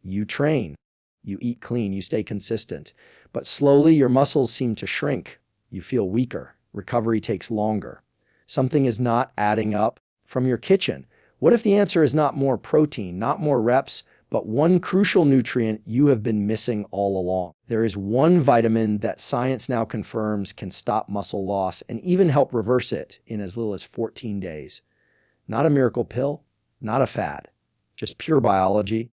You train, you eat clean, you stay consistent, but slowly your muscles seem to shrink. You feel weaker. Recovery takes longer. Something is not adding up. From your kitchen, what if the answer is not more protein, not more reps, but one crucial nutrient you have been missing all along? There is one vitamin that science now confirms can stop muscle loss and even help reverse it in as little as 14 days. Not a miracle pill, not a fad, just pure biology.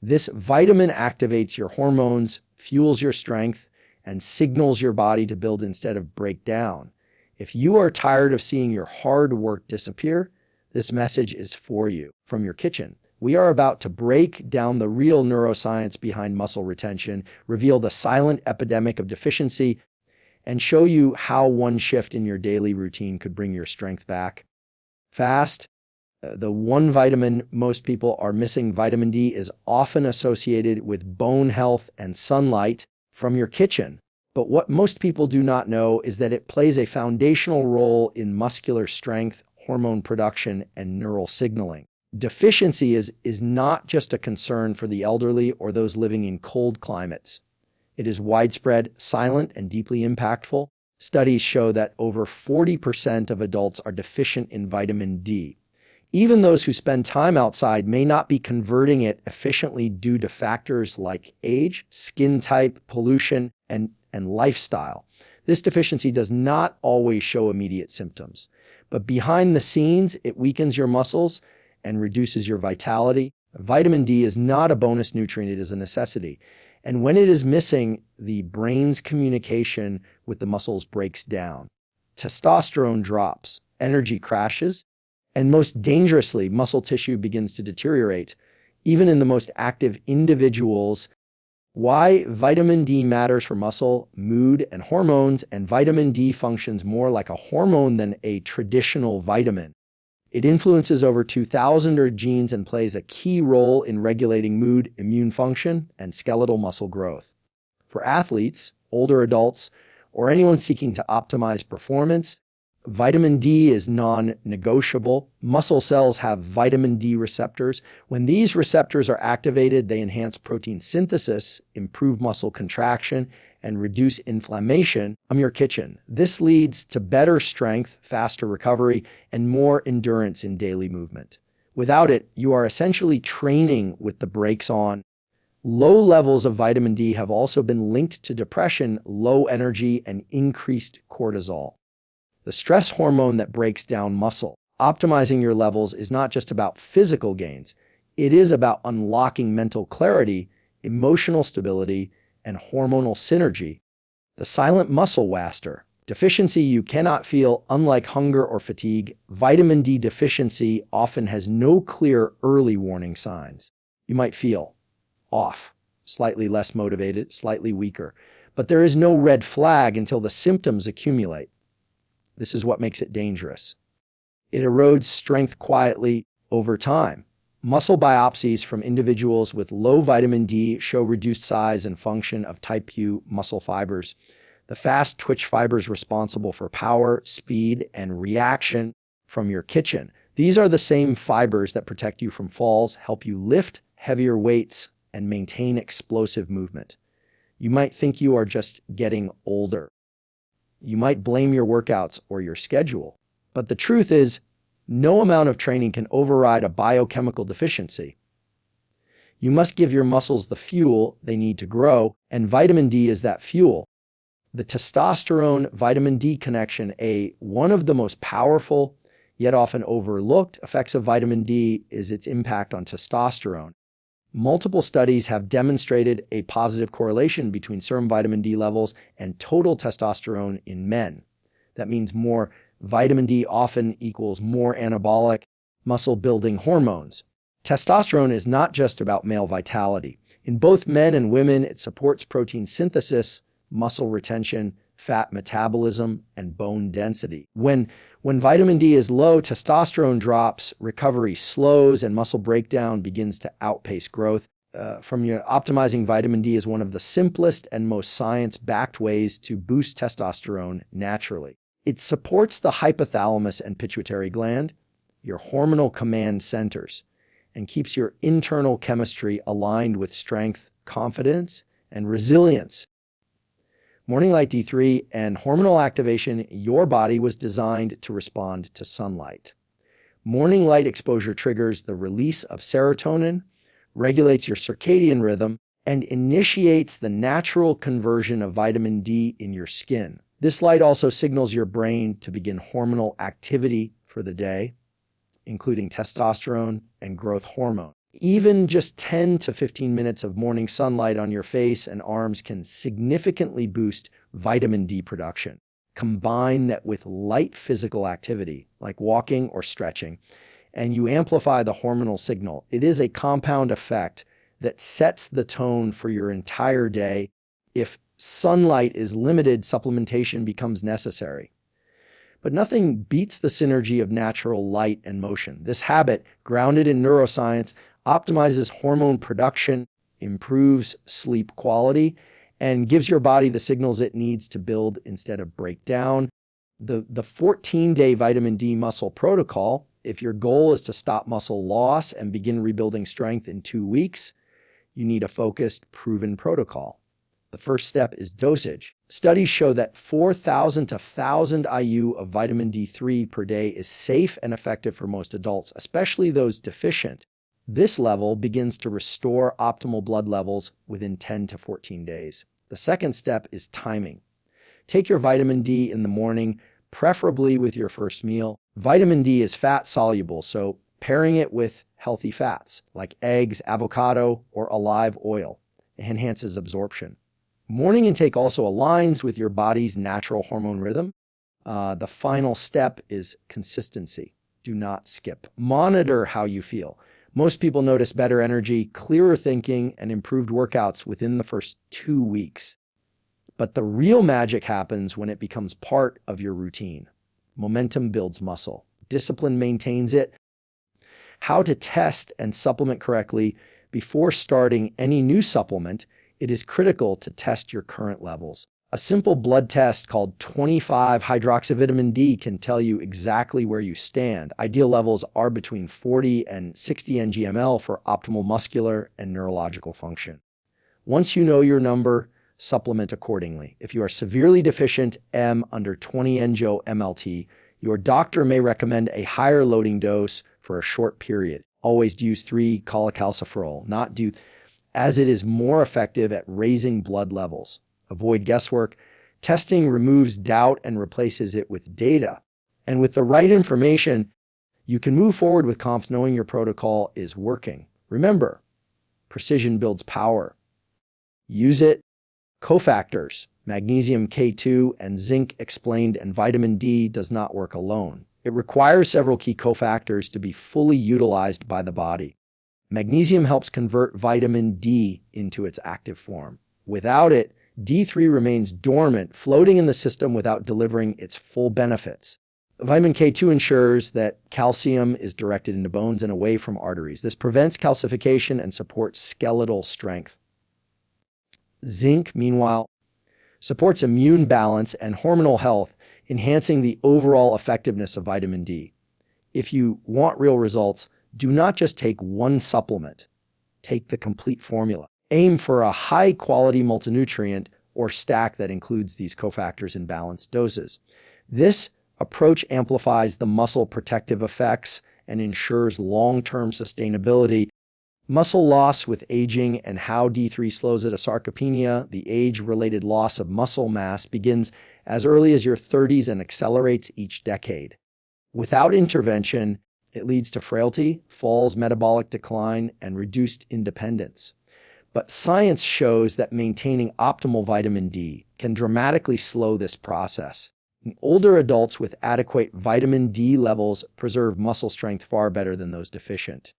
This vitamin activates your hormones, fuels your strength, and signals your body to build instead of break down. If you are tired of seeing your hard work disappear, this message is for you. From your kitchen, we are about to break down the real neuroscience behind muscle retention, reveal the silent epidemic of deficiency, and show you how one shift in your daily routine could bring your strength back. Fast. The one vitamin most people are missing, vitamin D, is often associated with bone health and sunlight. From your kitchen. But what most people do not know is that it plays a foundational role in muscular strength, hormone production, and neural signaling. Deficiency is not just a concern for the elderly or those living in cold climates. It is widespread, silent, and deeply impactful. Studies show that over 40% of adults are deficient in vitamin D. Even those who spend time outside may not be converting it efficiently due to factors like age, skin type, pollution, and lifestyle. This deficiency does not always show immediate symptoms, but behind the scenes, it weakens your muscles and reduces your vitality. Vitamin D is not a bonus nutrient, it is a necessity. And when it is missing, the brain's communication with the muscles breaks down. Testosterone drops, energy crashes, and most dangerously, muscle tissue begins to deteriorate, even in the most active individuals. Why vitamin D matters for muscle, mood, and hormones, and vitamin D functions more like a hormone than a traditional vitamin. It influences over 2,000 genes and plays a key role in regulating mood, immune function, and skeletal muscle growth. For athletes, older adults, or anyone seeking to optimize performance, vitamin D is non-negotiable. Muscle cells have vitamin D receptors. When these receptors are activated, they enhance protein synthesis, improve muscle contraction, and reduce inflammation. From your kitchen, this leads to better strength, faster recovery, and more endurance in daily movement. Without it, you are essentially training with the brakes on. Low levels of vitamin D have also been linked to depression, low energy, and increased cortisol, the stress hormone that breaks down muscle. Optimizing your levels is not just about physical gains. It is about unlocking mental clarity, emotional stability, and hormonal synergy. The silent muscle waster. Deficiency you cannot feel. Unlike hunger or fatigue, vitamin D deficiency often has no clear early warning signs. You might feel off, slightly less motivated, slightly weaker, but there is no red flag until the symptoms accumulate. This is what makes it dangerous. It erodes strength quietly over time. Muscle biopsies from individuals with low vitamin D show reduced size and function of type U muscle fibers, the fast twitch fibers responsible for power, speed, and reaction. From your kitchen, these are the same fibers that protect you from falls, help you lift heavier weights, and maintain explosive movement. You might think you are just getting older. You might blame your workouts or your schedule, but the truth is, no amount of training can override a biochemical deficiency. You must give your muscles the fuel they need to grow, and vitamin D is that fuel. The testosterone-vitamin D connection, one of the most powerful, yet often overlooked effects of vitamin D is its impact on testosterone. Multiple studies have demonstrated a positive correlation between serum vitamin D levels and total testosterone in men. That means more vitamin D often equals more anabolic, muscle-building hormones. Testosterone is not just about male vitality. In both men and women, it supports protein synthesis, muscle retention, fat metabolism, and bone density. When vitamin D is low, testosterone drops, recovery slows, and muscle breakdown begins to outpace growth. Optimizing vitamin D is one of the simplest and most science-backed ways to boost testosterone naturally. It supports the hypothalamus and pituitary gland, your hormonal command centers, and keeps your internal chemistry aligned with strength, confidence, and resilience. Morning light D3 and hormonal activation. Your body was designed to respond to sunlight. Morning light exposure triggers the release of serotonin, regulates your circadian rhythm, and initiates the natural conversion of vitamin D in your skin. This light also signals your brain to begin hormonal activity for the day, including testosterone and growth hormone. Even just 10 to 15 minutes of morning sunlight on your face and arms can significantly boost vitamin D production. Combine that with light physical activity, like walking or stretching, and you amplify the hormonal signal. It is a compound effect that sets the tone for your entire day. If sunlight is limited, supplementation becomes necessary. But nothing beats the synergy of natural light and motion. This habit, grounded in neuroscience, optimizes hormone production, improves sleep quality, and gives your body the signals it needs to build instead of break down. The 14-day vitamin D muscle protocol, if your goal is to stop muscle loss and begin rebuilding strength in 2 weeks, you need a focused, proven protocol. The first step is dosage. Studies show that 4,000 to 1,000 IU of vitamin D3 per day is safe and effective for most adults, especially those deficient. This level begins to restore optimal blood levels within 10 to 14 days. The second step is timing. Take your vitamin D in the morning, preferably with your first meal. Vitamin D is fat soluble, so pairing it with healthy fats like eggs, avocado, or olive oil enhances absorption. Morning intake also aligns with your body's natural hormone rhythm. The final step is consistency. Do not skip. Monitor how you feel. Most people notice better energy, clearer thinking, and improved workouts within the first 2 weeks. But the real magic happens when it becomes part of your routine. Momentum builds muscle. Discipline maintains it. How to test and supplement correctly. Before starting any new supplement, it is critical to test your current levels. A simple blood test called 25-hydroxyvitamin D can tell you exactly where you stand. Ideal levels are between 40 and 60 ng/ml for optimal muscular and neurological function. Once you know your number, supplement accordingly. If you are severely deficient M under 20 ng/mlt, your doctor may recommend a higher loading dose for a short period. Always use 3-cholecalciferol, not do, as it is more effective at raising blood levels. Avoid guesswork. Testing removes doubt and replaces it with data. And with the right information, you can move forward with confidence knowing your protocol is working. Remember, precision builds power. Use it. Cofactors, magnesium K2 and zinc explained, and vitamin D does not work alone. It requires several key cofactors to be fully utilized by the body. Magnesium helps convert vitamin D into its active form. Without it, D3 remains dormant, floating in the system without delivering its full benefits. Vitamin K2 ensures that calcium is directed into bones and away from arteries. This prevents calcification and supports skeletal strength. Zinc, meanwhile, supports immune balance and hormonal health, enhancing the overall effectiveness of vitamin D. If you want real results, do not just take one supplement. Take the complete formula. Aim for a high-quality multinutrient or stack that includes these cofactors in balanced doses. This approach amplifies the muscle protective effects and ensures long-term sustainability. Muscle loss with aging and how D3 slows it. A sarcopenia, the age-related loss of muscle mass, begins as early as your 30s and accelerates each decade. Without intervention, it leads to frailty, falls, metabolic decline, and reduced independence. But science shows that maintaining optimal vitamin D can dramatically slow this process. Older adults with adequate vitamin D levels preserve muscle strength far better than those deficient.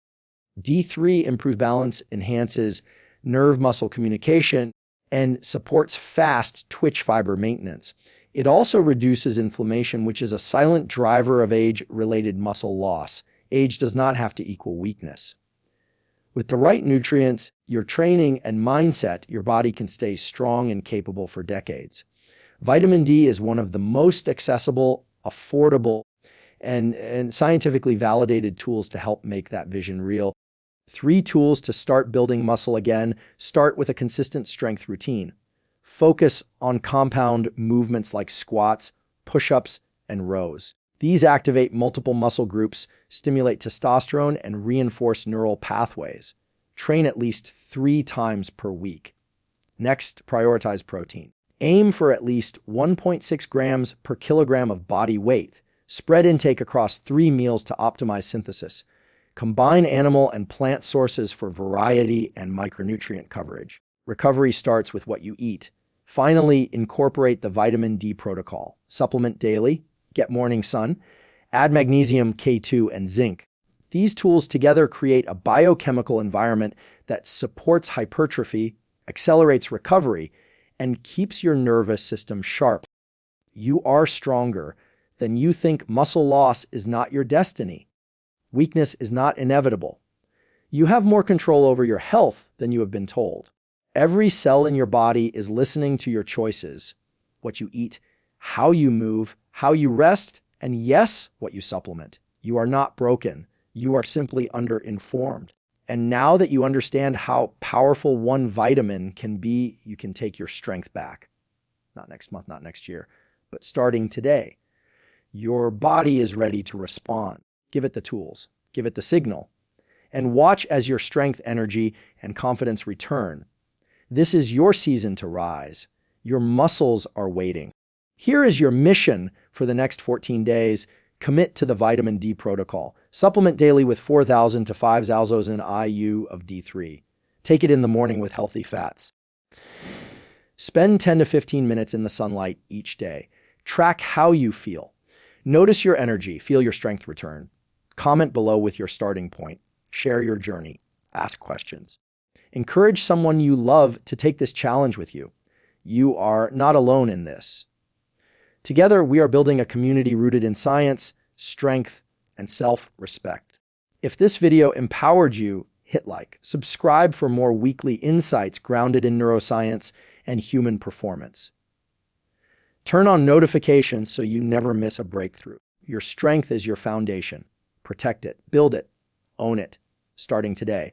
D3 improves balance, enhances nerve-muscle communication, and supports fast twitch fiber maintenance. It also reduces inflammation, which is a silent driver of age-related muscle loss. Age does not have to equal weakness. With the right nutrients, your training, and mindset, your body can stay strong and capable for decades. Vitamin D is one of the most accessible, affordable, and scientifically validated tools to help make that vision real. 3 tools to start building muscle again. Start with a consistent strength routine. Focus on compound movements like squats, push-ups, and rows. These activate multiple muscle groups, stimulate testosterone, and reinforce neural pathways. Train at least 3 times per week. Next, prioritize protein. Aim for at least 1.6 grams per kilogram of body weight. Spread intake across 3 meals to optimize synthesis. Combine animal and plant sources for variety and micronutrient coverage. Recovery starts with what you eat. Finally, incorporate the vitamin D protocol. Supplement daily, get morning sun, add magnesium, K2, and zinc. These tools together create a biochemical environment that supports hypertrophy, accelerates recovery, and keeps your nervous system sharp. You are stronger than you think. Muscle loss is not your destiny. Weakness is not inevitable. You have more control over your health than you have been told. Every cell in your body is listening to your choices, what you eat, how you move, how you rest, and yes, what you supplement. You are not broken. You are simply underinformed. And now that you understand how powerful one vitamin can be, you can take your strength back. Not next month, not next year, but starting today. Your body is ready to respond. Give it the tools, give it the signal, and watch as your strength, energy, and confidence return. This is your season to rise. Your muscles are waiting. Here is your mission for the next 14 days. Commit to the vitamin D protocol. Supplement daily with 4,000 to 5,000 IU of D3. Take it in the morning with healthy fats. Spend 10 to 15 minutes in the sunlight each day. Track how you feel. Notice your energy. Feel your strength return. Comment below with your starting point. Share your journey. Ask questions. Encourage someone you love to take this challenge with you. You are not alone in this. Together, we are building a community rooted in science, strength, and self-respect. If this video empowered you, hit like. Subscribe for more weekly insights grounded in neuroscience and human performance. Turn on notifications so you never miss a breakthrough. Your strength is your foundation. Protect it, build it, own it, starting today.